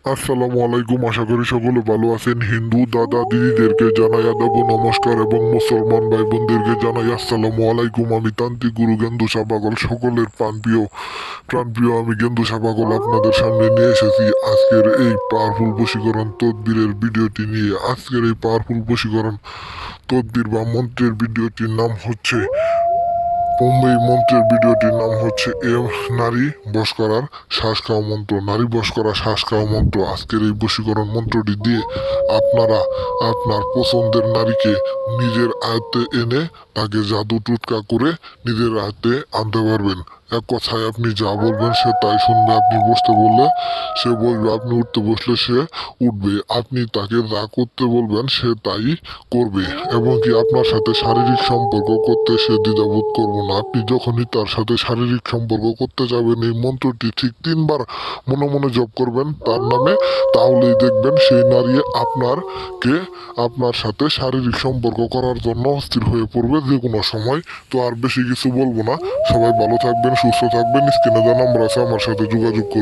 আসসালামু আলাইকুম। আশা করি সকলে ভালো আছেন। হিন্দু দাদা দিদিদেরকে জানাই আদাব ও নমস্কার এবং মুসলমান ভাই বোনদেরকে জানাই আসসালামু আলাইকুম। আমি তান্ত্রিক গুরু গেন্দু পাগল, সকলের প্রাণপ্রিয় আমি গেন্দু পাগল আপনাদের সামনে নিয়ে এসেছি আজকের এই পাওয়ারফুল বশীকরণ তদবিরের ভিডিওটি নিয়ে। আজকের এই পাওয়ারফুল বশীকরণ তদবির বা মন্ত্রের ভিডিওটির নাম হচ্ছে এই মন্ত্রের ভিডিওটির নাম হচ্ছে নারী বশ করার শ্বাস খাওয়া মন্ত্র। নারী বশ করা শ্বাস খাওয়া মন্ত্র। আজকের এই বশীকরণ মন্ত্রটি দিয়ে আপনারা আপনার পছন্দের নারীকে নিজের আয়ত্তে এনে তাকে জাদু টুটকা করে নিজের আয়ত্তে আনতে পারবেন। এক কথায় আপনি যা বলবেন সে তাই শুনবে। আপনি বসতে বললে সে বসবে, আপনি উঠতে বসলে সে উঠবে। আপনি তাকে যা করতে বলবেন সে তাই করবে, এবং কি আপনার সাথে শারীরিক সম্পর্ক করতে সে দ্বিধাবোধ করবে না। আপনি যখনই তার সাথে শারীরিক সম্পর্ক করতে যাবেন এই মন্ত্রটি ঠিক 3 বার মনে মনে জপ করবেন তার নামে। তাহলেই দেখবেন সেই নারী আপনার সাথে শারীরিক সম্পর্ক করার জন্য অস্থির হয়ে পড়বে যে কোনো সময়। তো আর বেশি কিছু বলবো না। সবাই ভালো থাকবেন, সুস্থ থাকবেন। স্ক্রিনে দেওয়া নাম্বার আছে, আমার সাথে যোগাযোগ করবেন।